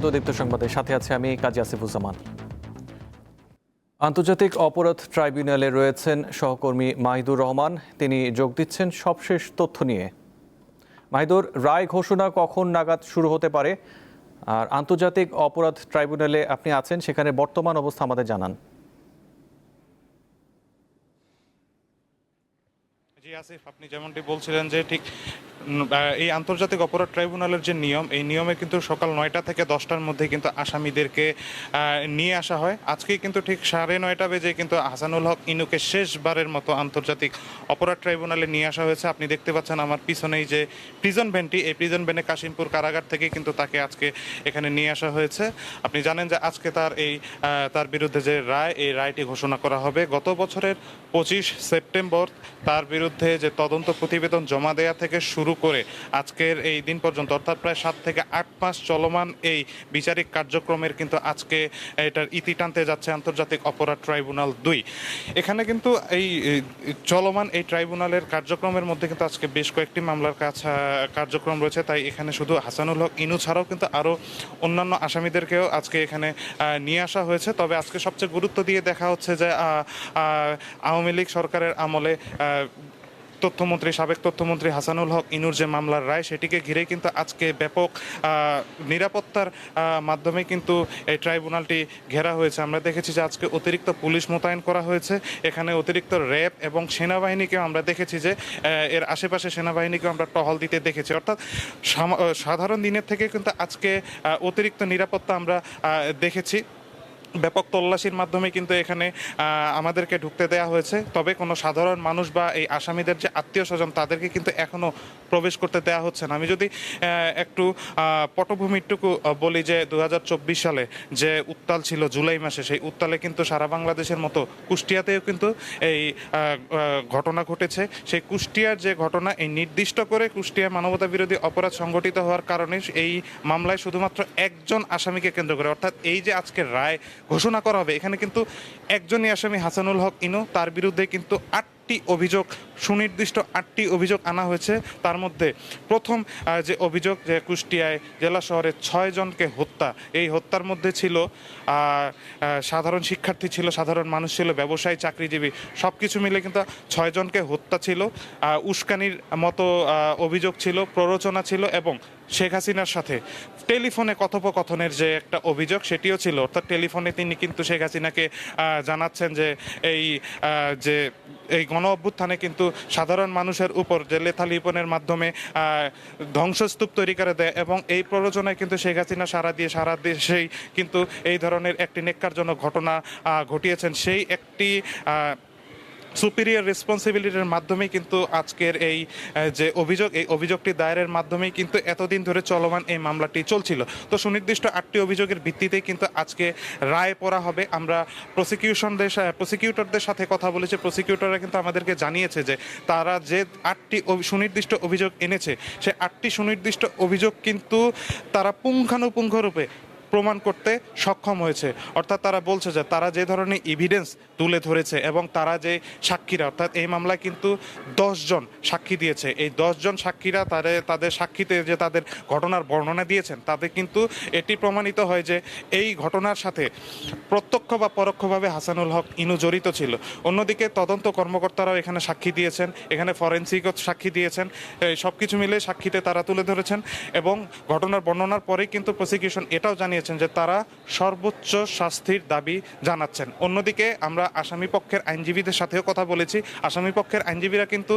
স্বাগত দীপ্ত সংবাদে, সাথে আছে আমি কাজী আসিফুজ্জামান। আন্তর্জাতিক অপরাধ ট্রাইব্যুনালে রয়েছেন সহকর্মী মাহিদুর রহমান। তিনি যোগ দিচ্ছেন সবশেষ তথ্য নিয়ে। মাহিদুর, রায় ঘোষণা কখন নাগাদ শুরু হতে পারে? আর আন্তর্জাতিক অপরাধ ট্রাইব্যুনালে আপনি আছেন, সেখানে বর্তমান অবস্থা আমাদের জানান। জি আসিফ, আপনি যেমনটি বলছিলেন যে ঠিক এই আন্তর্জাতিক অপরাধ ট্রাইব্যুনালের যে নিয়ম, এই নিয়মে কিন্তু সকাল 9টা থেকে 10টার মধ্যে কিন্তু আসামিদেরকে নিয়ে আসা হয়। আজকেই কিন্তু ঠিক 9:30 বেজে কিন্তু হাসানুল হক ইনুকে শেষবারের মতো আন্তর্জাতিক অপরাধ ট্রাইব্যুনালে নিয়ে আসা হয়েছে। আপনি দেখতে পাচ্ছেন আমার পিছনেই যে প্রিজন ভ্যানটি, এই প্রিজন ভ্যানে কাশিমপুর কারাগার থেকে কিন্তু তাকে আজকে এখানে নিয়ে আসা হয়েছে। আপনি জানেন যে আজকে তার বিরুদ্ধে যে রায়, এই রায়টি ঘোষণা করা হবে। গত বছরের 25 সেপ্টেম্বর তার বিরুদ্ধে যে তদন্ত প্রতিবেদন জমা দেয়া থেকে শুরু করে আজকের এই দিন পর্যন্ত, অর্থাৎ প্রায় 7 থেকে 8 মাস চলমান এই বিচারিক কার্যক্রমের কিন্তু আজকে এটার ইতি টানতে যাচ্ছে আন্তর্জাতিক অপরাধ ট্রাইব্যুনাল 2। এখানে কিন্তু এই চলমান এই ট্রাইব্যুনালের কার্যক্রমের মধ্যে কিন্তু আজকে বেশ কয়েকটি মামলার কার্যক্রম রয়েছে। তাই এখানে শুধু হাসানুল হক ইনু ছাড়াও কিন্তু আরও অন্যান্য আসামিদেরকেও আজকে এখানে নিয়ে আসা হয়েছে। তবে আজকে সবচেয়ে গুরুত্ব দিয়ে দেখা হচ্ছে যে আওয়ামী লীগ সরকারের আমলে সাবেক তথ্যমন্ত্রী হাসানুল হক ইনুর যে মামলার রায়, সেটিকে ঘিরে কিন্তু আজকে ব্যাপক নিরাপত্তার মাধ্যমে কিন্তু এই ট্রাইব্যুনালটি ঘেরা হয়েছে। আমরা দেখেছি যে আজকে অতিরিক্ত পুলিশ মোতায়েন করা হয়েছে, এখানে অতিরিক্ত র্যাব এবং সেনাবাহিনীকেও আমরা দেখেছি যে এর আশেপাশে সেনাবাহিনীকেও আমরা টহল দিতে দেখেছি। অর্থাৎ সাধারণ দিনের থেকে কিন্তু আজকে অতিরিক্ত নিরাপত্তা আমরা দেখেছি। ব্যাপক তল্লাশির মাধ্যমে কিন্তু এখানে আমাদেরকে ঢুকতে দেওয়া হয়েছে। তবে কোনো সাধারণ মানুষ বা এই আসামিদের যে আত্মীয় স্বজন, তাদেরকে কিন্তু এখনও প্রবেশ করতে দেওয়া হচ্ছে না। আমি যদি একটু পটভূমিটুকু বলি যে 2024 সালে যে উত্তাল ছিল জুলাই মাসে, সেই উত্তালে কিন্তু সারা বাংলাদেশের মতো কুষ্টিয়াতেও কিন্তু এই ঘটনা ঘটেছে। সেই কুষ্টিয়ার যে ঘটনা, এই নির্দিষ্ট করে কুষ্টিয়া মানবতা বিরোধী অপরাধ সংঘটিত হওয়ার কারণে এই মামলায় শুধুমাত্র একজন আসামিকে কেন্দ্র করে, অর্থাৎ এই যে আজকের রায় ঘোষণা করা হবে, এখানে কিন্তু একজনই আসামি হাসানুল হক ইনু। তার বিরুদ্ধে কিন্তু সুনির্দিষ্ট 8টি অভিযোগ আনা হয়েছে। তার মধ্যে প্রথম যে অভিযোগ, যে কুষ্টিয়ায় জেলা শহরে 6 জনকে হত্যা, এই হত্যার মধ্যে ছিল সাধারণ শিক্ষার্থী ছিল, সাধারণ মানুষ ছিল, ব্যবসায়ী, চাকরিজীবী, সব কিছু মিলে কিন্তু 6 জনকে হত্যা ছিল। উস্কানির মতো অভিযোগ ছিল, প্ররোচনা ছিল এবং শেখ হাসিনার সাথে টেলিফোনে কথোপকথনের যে একটা অভিযোগ, সেটিও ছিল। অর্থাৎ টেলিফোনে তিনি কিন্তু শেখ হাসিনাকে জানাচ্ছেন যে এই গণ অভ্যুত্থানে কিন্তু সাধারণ মানুষের উপর যে লেথাল ইপনের মাধ্যমে ধ্বংসস্তূপ তৈরি করে দেয়, এবং এই প্ররোচনায় কিন্তু শেখ হাসিনা সারা দেশেই কিন্তু এই ধরনের একটি নেক্কারজনক ঘটনা ঘটিয়েছেন। সেই একটি সুপিরিয়র রেসপন্সিবিলিটির মাধ্যমেই কিন্তু আজকের এই যে অভিযোগ, এই অভিযোগটি দায়েরের মাধ্যমেই কিন্তু এতদিন ধরে চলমান এই মামলাটি চলছিল। তো সুনির্দিষ্ট 8টি অভিযোগের ভিত্তিতেই কিন্তু আজকে রায় পড়া হবে। আমরা প্রসিকিউটরদের সাথে কথা বলেছি। প্রসিকিউটররা কিন্তু আমাদেরকে জানিয়েছে যে তারা যে 8টি সুনির্দিষ্ট অভিযোগ এনেছে, সে 8টি সুনির্দিষ্ট অভিযোগ কিন্তু তারা পুঙ্খানুপুঙ্খরূপে প্রমাণ করতে সক্ষম হয়েছে। অর্থাৎ তারা বলছে যে তারা যে ধরনের এভিডেন্স তুলে ধরেছে এবং তারা যে সাক্ষীরা, অর্থাৎ এই মামলায় কিন্তু 10 জন সাক্ষী দিয়েছে, এই 10 জন সাক্ষীরা তাদের সাক্ষীতে যে তাদের ঘটনার বর্ণনা দিয়েছেন, তাতে কিন্তু এটি প্রমাণিত হয় যে এই ঘটনার সাথে প্রত্যক্ষ বা পরোক্ষভাবে হাসানুল হক ইনু জড়িত ছিল। অন্যদিকে তদন্ত কর্মকর্তারাও এখানে সাক্ষী দিয়েছেন, এখানে ফরেনসিকও সাক্ষী দিয়েছেন। সব কিছু মিলে সাক্ষীতে তারা তুলে ধরেছেন এবং ঘটনার বর্ণনার পরেই কিন্তু প্রসিকিউশন এটাও জানিয়েছেন যে তারা সর্বোচ্চ শাস্তির দাবি জানাচ্ছেন। অন্যদিকে আমরা আসামি পক্ষের আইনজীবীদের সাথেও কথা বলেছি। আসামি পক্ষের আইনজীবীরা কিন্তু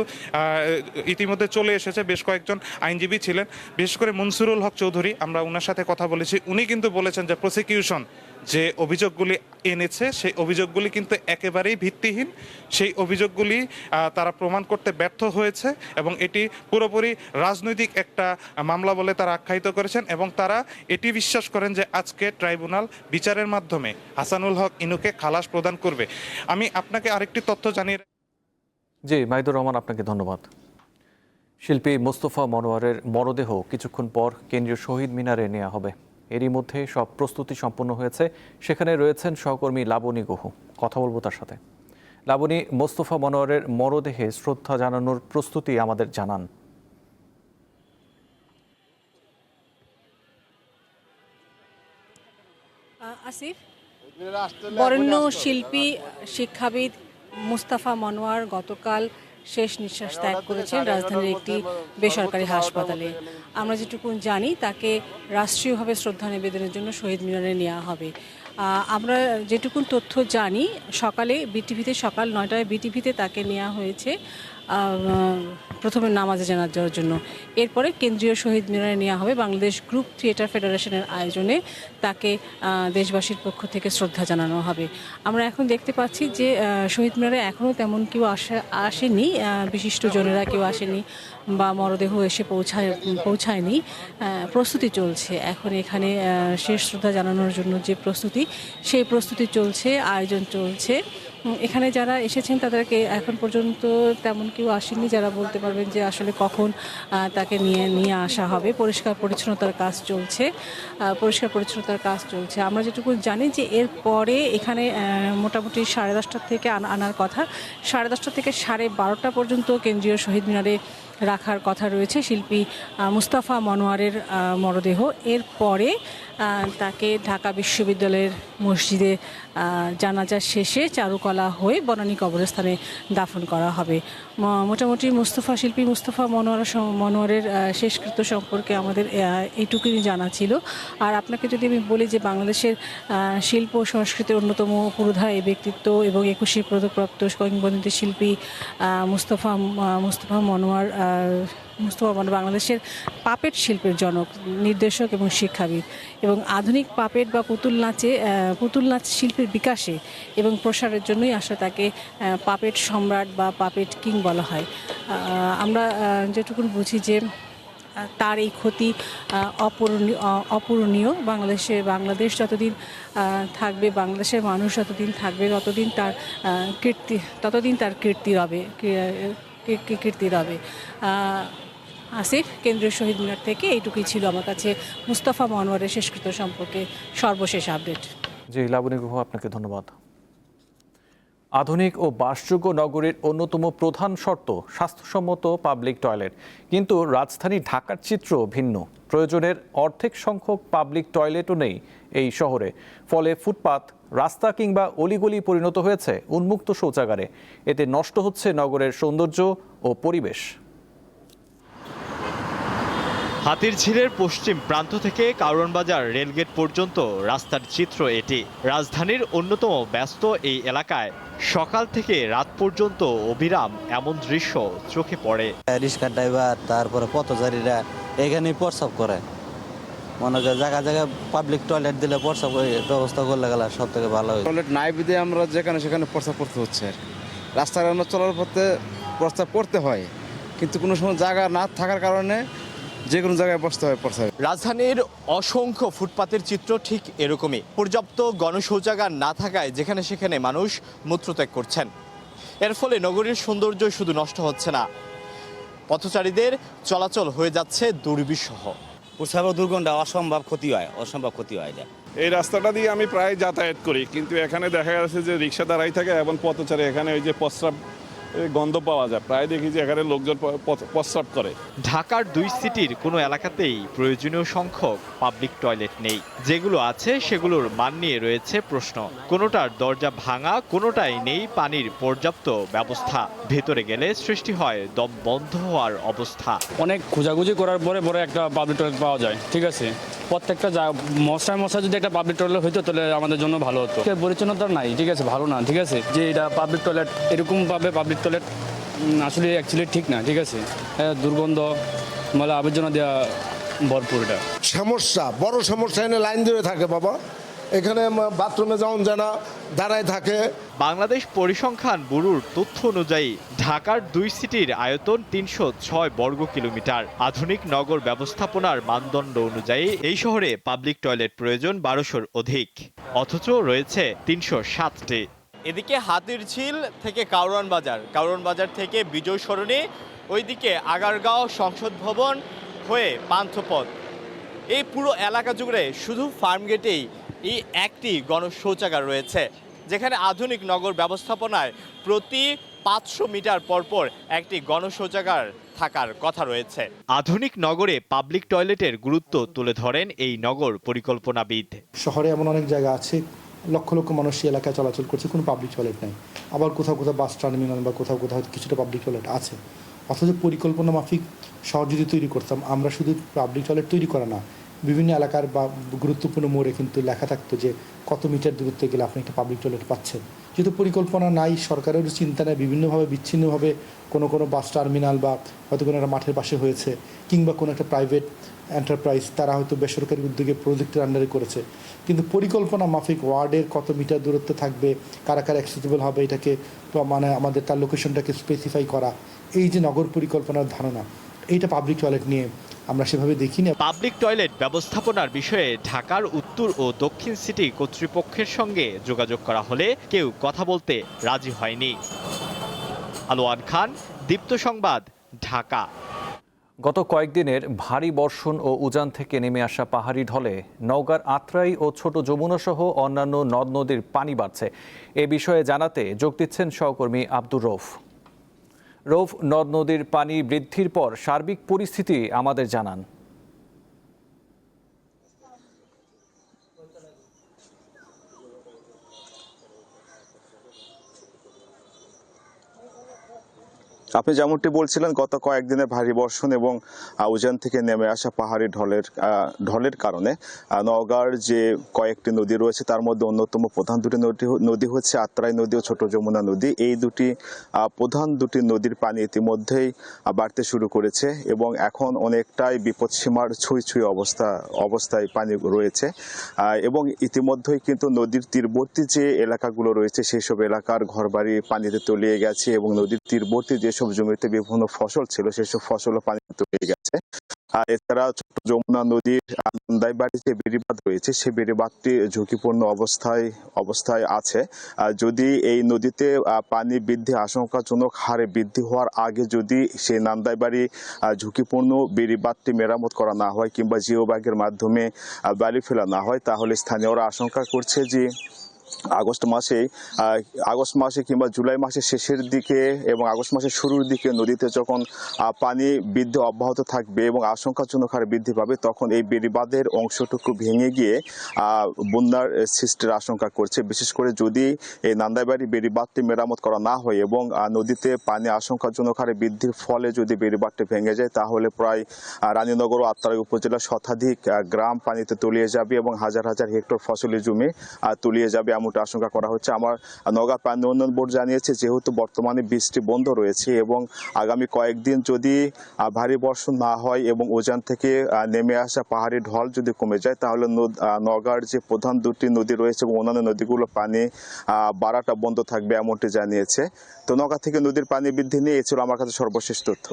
ইতিমধ্যে চলে এসেছে। বেশ কয়েকজন আইনজীবী ছিলেন, বিশেষ করে মনসুরুল হক চৌধুরী, আমরা ওনার সাথে কথা বলেছি। উনি কিন্তু বলেছেন যে প্রসিকিউশন যে অভিযোগগুলি এনেছে, সেই অভিযোগগুলি কিন্তু একেবারেই ভিত্তিহীন। সেই অভিযোগগুলি তারা প্রমাণ করতে ব্যর্থ হয়েছে এবং এটি পুরোপুরি রাজনৈতিক একটা মামলা বলে তারা আখ্যায়িত করেছেন এবং তারা এটি বিশ্বাস করেন যে আজকে ট্রাইব্যুনাল বিচারের মাধ্যমে হাসানুল হক ইনুকে খালাস প্রদান করবে। আমি আপনাকে আরেকটি তথ্য জানিয়ে জি মাহিদুর রহমান, আপনাকে ধন্যবাদ। শিল্পী মোস্তফা মনোয়ারের মরদেহ কিছুক্ষণ পর কেন্দ্রীয় শহীদ মিনারে নেওয়া হবে। এরই মধ্যে সব প্রস্তুতি সম্পন্ন হয়েছে। সেখানে রয়েছেন সহকর্মী লাবণী গুহ, কথা বলবো তার সাথে। লাবণী, মোস্তফা মনোয়ারের মরদেহে শ্রদ্ধা জানানোর প্রস্তুতি আমাদের জানান। আসিফ, বরেণ্য শিল্পী শিক্ষাবিদ মুস্তাফা মনোয়ার গতকাল শেষ নিঃশ্বাস ত্যাগ করেছেন রাজধানীর একটি বেসরকারি হাসপাতালে। আমরা যেটুকু জানি তাকে রাষ্ট্রীয়ভাবে শ্রদ্ধা নিবেদনের জন্য শহীদ মিনারে নেওয়া হবে। আমরা যেটুকুন তথ্য জানি, সকালে বিটিভিতে সকাল 9টায় বিটিভিতে তাকে নেওয়া হয়েছে প্রথমে নামাজে জানাজার জন্য। এরপরে কেন্দ্রীয় শহীদ মিনারে নেওয়া হবে। বাংলাদেশ গ্রুপ থিয়েটার ফেডারেশনের আয়োজনে তাকে দেশবাসীর পক্ষ থেকে শ্রদ্ধা জানানো হবে। আমরা এখন দেখতে পাচ্ছি যে শহীদ মিনারে এখনও তেমন কেউ আসেনি, বিশিষ্টজনেরা কেউ আসেনি বা মরদেহ এসে পৌঁছায়নি। প্রস্তুতি চলছে এখন এখানে শেষ শ্রদ্ধা জানানোর জন্য যে প্রস্তুতি, সেই প্রস্তুতি চলছে, আয়োজন চলছে। এখানে যারা এসেছেন তাদেরকে এখন পর্যন্ত তেমন কেউ আসেনি যারা বলতে পারবেন যে আসলে কখন তাকে নিয়ে আসা হবে। পরিষ্কার পরিচ্ছন্নতার কাজ চলছে। আমরা যেটুকু জানি যে এর পরে এখানে মোটামুটি 10:30 থেকে আনার কথা। 10:30 থেকে 12:30 পর্যন্ত কেন্দ্রীয় শহীদ মিনারে রাখার কথা রয়েছে শিল্পী মুস্তাফা মনোয়ারের মরদেহ। এরপরে তাকে ঢাকা বিশ্ববিদ্যালয়ের মসজিদে জানাজা শেষে চারুকলা হয়ে বনানী কবরস্থানে দাফন করা হবে। মোটামুটি শিল্পী মুস্তাফা মনোয়ারের শেষকৃত্য সম্পর্কে আমাদের এইটুকুই জানা ছিল। আর আপনাকে যদি আমি বলি যে বাংলাদেশের শিল্প ও সংস্কৃতির অন্যতম পুরোধা এই ব্যক্তিত্ব এবং 21শে পদকপ্রাপ্ত কিংবদন্তি শিল্পী মুস্তাফা মনোয়ার বাংলাদেশের পাপেট শিল্পের জনক, নির্দেশক এবং শিক্ষাবিদ, এবং আধুনিক পাপেট বা পুতুল নাচ শিল্পের বিকাশে এবং প্রসারের জন্যই আসলে তাকে পাপেট সম্রাট বা পাপেট কিং বলা হয়। আমরা যেটুকু বুঝি যে তার এই ক্ষতি অপূরণীয়। বাংলাদেশ যতদিন থাকবে, বাংলাদেশের মানুষ যতদিন থাকবে ততদিন তার কীর্তি রবে। আসিফ, কেন্দ্রীয় শহীদ মিনার থেকে এইটুকুই ছিল আমার কাছে মুস্তাফা মনোয়ারের শেষকৃত্য সম্পর্কে সর্বশেষ আপডেট। জি, লাবণী গুহ, আপনাকে ধন্যবাদ। আধুনিক ও বাসযোগ্য নগরীর অন্যতম প্রধান শর্ত স্বাস্থ্যসম্মত পাবলিক টয়লেট, কিন্তু রাজধানী ঢাকার চিত্র ভিন্ন। প্রয়োজনের অর্ধেক সংখ্যক পাবলিক টয়লেটও নেই এই শহরে। ফলে ফুটপাত, রাস্তা কিংবা অলিগলি পরিণত হয়েছে উন্মুক্ত শৌচাগারে। এতে নষ্ট হচ্ছে নগরের সৌন্দর্য ও পরিবেশ। হাতিরঝিলের পশ্চিম প্রান্ত থেকে কারওয়ান বাজার রেলগেট পর্যন্ত রাস্তার চিত্র এটি। রাজধানীর অন্যতম ব্যস্ত এই এলাকায় সকাল থেকে রাত পর্যন্ত অবিরাম এমন দৃশ্য চোখে পড়ে। রিক্সা ড্রাইভার, তারপরে পথচারীরা এখানেই প্রস্রাব করে। মনে করে জায়গায় পাবলিক টয়লেট দিলে প্রস্রাব ব্যবস্থা করলে গেলে সব থেকে ভালো হয়। টয়লেট নাই বিধে আমরা যেখানে সেখানে প্রস্রাব করতে হচ্ছে আর কি। রাস্তাঘাট চলার পথে প্রস্রাব করতে হয়, কিন্তু কোনো সময় জায়গা না থাকার কারণে যে কোনো জায়গায় বসতে হয় প্রস্রাব। রাজধানীর অসংখ্য ফুটপাতের চিত্র ঠিক এরকমই। পর্যাপ্ত গণশৌচাগার না থাকায় যেখানে সেখানে মানুষ মূত্রত্যাগ করছেন। এর ফলে নগরীর সৌন্দর্য শুধু নষ্ট হচ্ছে না, পথচারীদের চলাচল হয়ে যাচ্ছে দুর্বিষহ। প্রস্রাবের দুর্গন্ধ অসম্ভব ক্ষতি হয় এটা। এই রাস্তাটা দিয়ে আমি প্রায় যাতায়াত করি, কিন্তু এখানে দেখা যাচ্ছে যে রিক্সা দাঁড়াই থাকে এবং পথচারী এখানে ওই যে প্রস্রাব গন্ধ পাওয়া যায়। প্রায় দেখি যে এখানে লোকজন প্রস্রাব করে। ঢাকার 2 সিটির কোনো এলাকাতেই প্রয়োজনীয় সংখ্যক পাবলিক টয়লেট নেই। যেগুলো আছে সেগুলোর মান নিয়ে রয়েছে প্রশ্ন। কোনোটার দরজা ভাঙা, কোনোটাই নেই পানির পর্যাপ্ত ব্যবস্থা। ভেতরে গেলে সৃষ্টি হয় দম বন্ধ হওয়ার অবস্থা। অনেক খোঁজাখুঁজি করার পরে একটা পাবলিক টয়লেট পাওয়া যায়, ঠিক আছে। প্রত্যেকটা মশায় যদি একটা পাবলিক টয়লেট হইতো তাহলে আমাদের জন্য ভালো হতো। পরিচ্ছন্নতা নাই, ঠিক আছে, ভালো না, ঠিক আছে। যে এটা পাবলিক টয়লেট এরকমভাবে পাবলিক টয়লেট আসলে অ্যাকচুয়ালি ঠিক না, ঠিক আছে। দুর্গন্ধ, মানে আবর্জনা দেওয়া ভরপুর। এটা বড় সমস্যা, এনে লাইন ধরে থাকে বাবা। এখানে বাথরুমে যাওয়া যায় না, দাঁড়ায় থাকে। বাংলাদেশ পরিসংখ্যান ব্যুরোর তথ্য অনুযায়ী ঢাকার 2 সিটির আয়তন 306 বর্গ কিলোমিটার। আধুনিক নগর ব্যবস্থাপনার মানদণ্ড অনুযায়ী এই শহরে পাবলিক টয়লেট প্রয়োজন 1200-র অধিক, অথচ রয়েছে 307টি। এদিকে হাতিরঝিল থেকে কারওয়ান বাজার থেকে বিজয় সরণি, ওইদিকে আগারগাঁও সংসদ ভবন হয়ে পান্থপথ, এই পুরো এলাকা জুড়ে শুধু ফার্মগেটেই এই একটি গণশৌচাগার রয়েছে, যেখানে আধুনিক নগর ব্যবস্থাপনায় প্রতি 500 মিটার পরপর একটি গণশৌচাগার থাকার কথা রয়েছে। আধুনিক নগরে পাবলিক টয়লেটের গুরুত্ব তুলে ধরেন এই নগর পরিকল্পনাবিদ। শহরে এমন অনেক জায়গা আছে, লক্ষ লক্ষ মানুষ সেই এলাকায় চলাচল করছে, কোনো পাবলিক টয়লেট নেই। আবার কোথাও কোথাও বাস টার্মিনাল বা কোথাও কোথাও কিছুটা পাবলিক টয়লেট আছে। অথচ পরিকল্পনা মাফিক শহর যদি তৈরি করতাম, আমরা শুধু পাবলিক টয়লেট তৈরি করা না, বিভিন্ন এলাকার বা গুরুত্বপূর্ণ মোড়ে কিন্তু লেখা থাকতো যে কত মিটার দূরত্বে গেলে আপনি একটা পাবলিক টয়লেট পাচ্ছেন। যেহেতু পরিকল্পনা নাই, সরকারেরও চিন্তা নেই, বিভিন্নভাবে বিচ্ছিন্নভাবে কোনো বাস টার্মিনাল বা হয়তো কোনো একটা মাঠের পাশে হয়েছে, কিংবা কোনো একটা প্রাইভেট এন্টারপ্রাইজ তারা হয়তো বেসরকারি উদ্যোগে প্রজেক্টের আন্ডারে করেছে। কিন্তু পরিকল্পনা মাফিক ওয়ার্ডের কত মিটার দূরত্বে থাকবে, কারা কারা অ্যাক্সেসিবল হবে, এটাকে মানে আমাদের তার লোকেশনটাকে স্পেসিফাই করা, এই যে নগর পরিকল্পনার ধারণা, এইটা পাবলিক টয়লেট নিয়ে আমরা সেভাবে দেখি না। পাবলিক টয়লেট ব্যবস্থাপনার বিষয়ে ঢাকার উত্তর ও দক্ষিণ সিটি কর্তৃপক্ষের সঙ্গে যোগাযোগ করা হলে কেউ কথা বলতে রাজি হয়নি। আলোয়ান খান, দীপ্ত সংবাদ, ঢাকা। গত কয়েকদিনের ভারী বর্ষণ ও উজান থেকে নেমে আসা পাহাড়ি ঢলে নওগাঁর আত্রাই ও ছোট যমুনা সহ অন্যান্য নদ নদীর পানি বাড়ছে। এ বিষয়ে জানাতে যোগ দিচ্ছেন সহকর্মী আব্দুর রৌফ। রৌফ, নদ নদীর পানি বৃদ্ধির পর সার্বিক পরিস্থিতি আমাদের জানান। আপনি যেমনটি বলছিলেন, গত কয়েকদিনের ভারী বর্ষণ এবং উজান থেকে নেমে আসা পাহাড়ি ঢলের কারণে নওগাঁর যে কয়েকটি নদী রয়েছে তার মধ্যে অন্যতম প্রধান দুটি নদী হচ্ছে আত্রাই নদী ও ছোট যমুনা নদী। এই প্রধান দুটি নদীর পানি ইতিমধ্যেই বাড়তে শুরু করেছে এবং এখন অনেকটাই বিপদসীমার ছুঁই অবস্থায় পানি রয়েছে এবং ইতিমধ্যেই কিন্তু নদীর তীরবর্তী যে এলাকাগুলো রয়েছে সেই সব এলাকার ঘরবাড়ি পানিতে তলিয়ে গেছে এবং নদীর তীরবর্তী যেসব জমিতে বিভিন্ন ফসল ছিল সেসব ফসলও পানিতে তলিয়ে গেছে। আর এছাড়া ছোট যমুনা নদীর নান্দাইবাড়ি যে বেড়িবাঁধ রয়েছে সেই বেড়িবাঁধটি ঝুঁকিপূর্ণ অবস্থায় আছে। যদি এই নদীতে পানি বৃদ্ধি আশঙ্কাজনক হারে বৃদ্ধি হওয়ার আগে যদি সেই নান্দাইবাড়ি ঝুঁকিপূর্ণ বেড়িবাঁধটি মেরামত করা না হয় কিংবা জিও ব্যাগের মাধ্যমে বালি ফেলা না হয়, তাহলে স্থানীয়রা আশঙ্কা করছে যে আগস্ট মাসে কিংবা জুলাই মাসের শেষের দিকে এবং আগস্ট মাসের শুরুর দিকে নদীতে যখন পানি বৃদ্ধি অব্যাহত থাকবে এবং আশঙ্কাজনক হারে বৃদ্ধি পাবে, তখন এই বেড়িবাঁধের অংশটুকু ভেঙে গিয়ে বন্যার সৃষ্টির আশঙ্কা করছে। বিশেষ করে যদি এই নান্দাইবাড়ি বেড়িবাঁধটি মেরামত করা না হয় এবং নদীতে পানি আশঙ্কাজনক হারে বৃদ্ধির ফলে যদি বেড়িবাঁধটি ভেঙে যায়, তাহলে প্রায় রানীনগর ও আত্রাই উপজেলার শতাধিক গ্রাম পানিতে তলিয়ে যাবে এবং হাজার হাজার হেক্টর ফসলি জমি তলিয়ে যাবে এমনটা আশঙ্কা করা হচ্ছে। আমার নওগাঁ পানি উন্নয়ন বোর্ড জানিয়েছে, যেহেতু বর্তমানে বৃষ্টি বন্ধ রয়েছে এবং আগামী কয়েকদিন যদি ভারী বর্ষণ না হয় এবং উজান থেকে নেমে আসা পাহাড়ি ঢল যদি কমে যায়, তাহলে নওগাঁর যে প্রধান দুটি নদী রয়েছে এবং অন্যান্য নদীগুলো পানি বাড়াটা বন্ধ থাকবে এমনটি জানিয়েছে। তো নওগাঁ থেকে নদীর পানি বৃদ্ধি নিয়ে ছিল আমার কাছে সর্বশেষ তথ্য।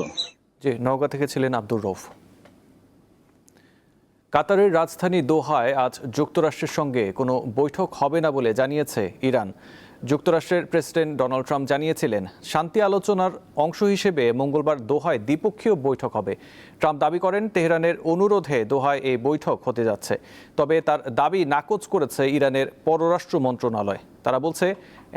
জি, নওগাঁ থেকে ছিলেন আব্দুর রৌফ। কাতারের রাজধানী দোহায় আজ যুক্তরাষ্ট্রের সঙ্গে কোনো বৈঠক হবে না বলে জানিয়েছে ইরান। যুক্তরাষ্ট্রের প্রেসিডেন্ট ডোনাল্ড ট্রাম্প জানিয়েছিলেন শান্তি আলোচনার অংশ হিসেবে মঙ্গলবার দোহায় দ্বিপক্ষীয় বৈঠক হবে। ট্রাম্প দাবি করেন তেহরানের অনুরোধে দোহায় এই বৈঠক হতে যাচ্ছে। তবে তার দাবি নাকচ করেছে ইরানের পররাষ্ট্র মন্ত্রণালয়। তারা বলছে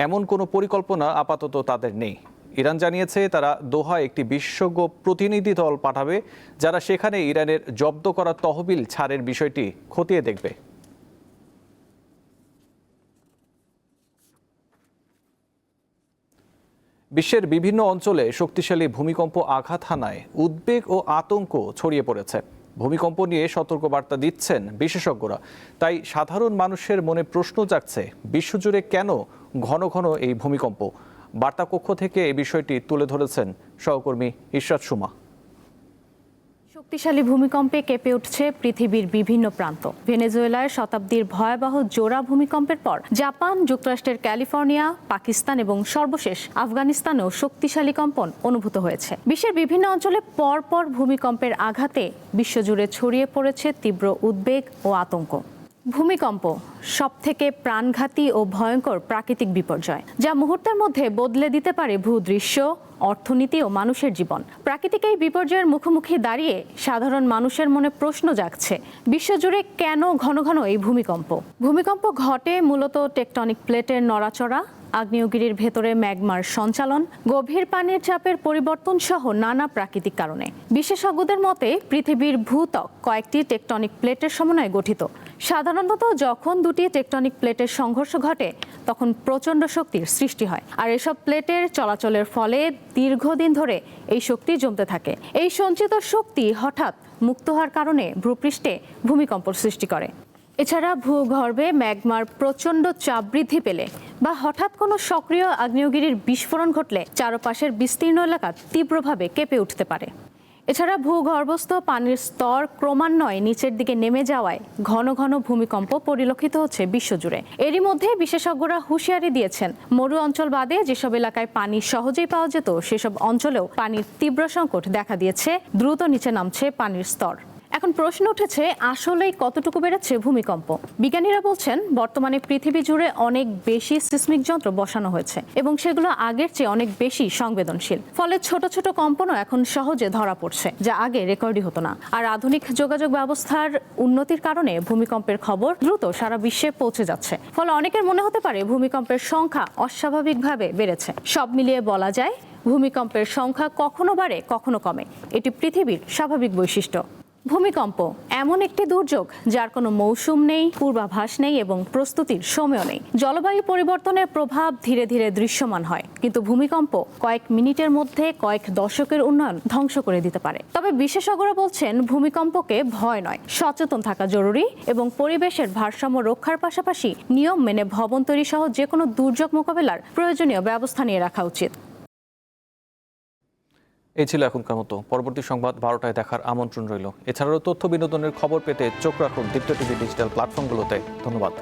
এমন কোনো পরিকল্পনা আপাতত তাদের নেই। ইরান জানিয়েছে তারা দোহায় একটি বিশেষজ্ঞ প্রতিনিধি দল পাঠাবে, যারা সেখানে ইরানের জব্দ করা তহবিল ছাড়ের বিষয়টি খতিয়ে দেখবে। বিশ্বের বিভিন্ন অঞ্চলে শক্তিশালী ভূমিকম্প আঘাত হানায় উদ্বেগ ও আতঙ্ক ছড়িয়ে পড়েছে। ভূমিকম্প নিয়ে সতর্কবার্তা দিচ্ছেন বিশেষজ্ঞরা। তাই সাধারণ মানুষের মনে প্রশ্ন জাগছে, বিশ্বজুড়ে কেন ঘন ঘন এই ভূমিকম্প? বার্তা কক্ষ থেকে এই বিষয়টি তুলে ধরেছেন সহকর্মী ইশরাত সুমা। শক্তিশালী ভূমিকম্পে কেঁপে উঠছে পৃথিবীর বিভিন্ন প্রান্ত। ভেনেজুয়েলায় শতাব্দীর ভয়াবহ জোড়া ভূমিকম্পের পর জাপান, যুক্তরাষ্ট্রের ক্যালিফোর্নিয়া, পাকিস্তান এবং সর্বশেষ আফগানিস্তানেও শক্তিশালী কম্পন অনুভূত হয়েছে। বিশ্বের বিভিন্ন অঞ্চলে পরপর ভূমিকম্পের আঘাতে বিশ্বজুড়ে ছড়িয়ে পড়েছে তীব্র উদ্বেগ ও আতঙ্ক। ভূমিকম্প সবথেকে প্রাণঘাতী ও ভয়ঙ্কর প্রাকৃতিক বিপর্যয়, যা মুহূর্তের মধ্যে বদলে দিতে পারে ভূদৃশ্য, অর্থনীতি ও মানুষের জীবন। প্রাকৃতিক এই বিপর্যয়ের মুখোমুখি দাঁড়িয়ে সাধারণ মানুষের মনে প্রশ্ন জাগছে, বিশ্বজুড়ে কেন ঘন ঘন এই ভূমিকম্প? ভূমিকম্প ঘটে মূলত টেকটনিক প্লেটের নড়াচড়া, আগ্নেয়গিরির ভেতরে ম্যাগমার সঞ্চালন, গভীর পানির চাপের পরিবর্তন সহ নানা প্রাকৃতিক কারণে। বিশেষজ্ঞদের মতে পৃথিবীর ভূত্বক কয়েকটি টেকটনিক প্লেটের সমন্বয়ে গঠিত। সাধারণত যখন দুটি টেকটনিক প্লেটের সংঘর্ষ ঘটে তখন প্রচণ্ড শক্তির সৃষ্টি হয়, আর এসব প্লেটের চলাচলের ফলে দীর্ঘদিন ধরে এই শক্তি জমতে থাকে। এই সঞ্চিত শক্তি হঠাৎ মুক্ত হওয়ার কারণে ভূপৃষ্ঠে ভূমিকম্প সৃষ্টি করে। এছাড়া ভূগর্ভে ম্যাগমার প্রচণ্ড চাপ বৃদ্ধি পেলে বা হঠাৎ কোনো সক্রিয় আগ্নেয়গিরির বিস্ফোরণ ঘটলে চারপাশের বিস্তীর্ণ এলাকা তীব্রভাবে কেঁপে উঠতে পারে। এছাড়া ভূগর্ভস্থ পানির স্তর ক্রমান্বয়ে নিচের দিকে নেমে যাওয়ায় ঘন ঘন ভূমিকম্প পরিলক্ষিত হচ্ছে বিশ্বজুড়ে। এরই মধ্যে বিশেষজ্ঞরা হুঁশিয়ারি দিয়েছেন, মরু অঞ্চল বাদে যেসব এলাকায় পানি সহজেই পাওয়া যেত সেসব অঞ্চলেও পানির তীব্র সংকট দেখা দিয়েছে। দ্রুত নিচে নামছে পানির স্তর। এখন প্রশ্ন উঠেছে, আসলেই কতটুকু বেড়েছে ভূমিকম্প? বিজ্ঞানীরা বলছেন বর্তমানে পৃথিবী জুড়ে অনেক বেশি সিসমিক যন্ত্র বসানো হয়েছে এবং সেগুলো আগের চেয়ে অনেক বেশি সংবেদনশীল। ফলে ছোট ছোট কম্পনও এখন সহজে ধরা পড়ছে, যা আগে রেকর্ডই হতো না। আর আধুনিক যোগাযোগ ব্যবস্থার উন্নতির কারণে ভূমিকম্পের খবর দ্রুত সারা বিশ্বে পৌঁছে যাচ্ছে। ফলে অনেকের মনে হতে পারে ভূমিকম্পের সংখ্যা অস্বাভাবিকভাবে বেড়েছে। সব মিলিয়ে বলা যায় ভূমিকম্পের সংখ্যা কখনো বাড়ে কখনো কমে। এটি পৃথিবীর স্বাভাবিক বৈশিষ্ট্য। ভূমিকম্প এমন একটি দুর্যোগ যার কোনো মৌসুম নেই, পূর্বাভাস নেই এবং প্রস্তুতির সময়ও নেই। জলবায়ু পরিবর্তনের প্রভাব ধীরে ধীরে দৃশ্যমান হয়, কিন্তু ভূমিকম্প কয়েক মিনিটের মধ্যে কয়েক দশকের উন্নয়ন ধ্বংস করে দিতে পারে। তবে বিশেষজ্ঞরা বলছেন ভূমিকম্পকে ভয় নয়, সচেতন থাকা জরুরি এবং পরিবেশের ভারসাম্য রক্ষার পাশাপাশি নিয়ম মেনে ভবন তৈরি সহ যে কোনো দুর্যোগ মোকাবেলার প্রয়োজনীয় ব্যবস্থা নিয়ে রাখা উচিত। এই ছিল এখনকার মতো। পরবর্তী সংবাদ 12টায় দেখার আমন্ত্রণ রইল। এছাড়াও তথ্য বিনোদনের খবর পেতে চোখ রাখুন দীপ্ত টিভি ডিজিটাল প্ল্যাটফর্মগুলোতে। ধন্যবাদ।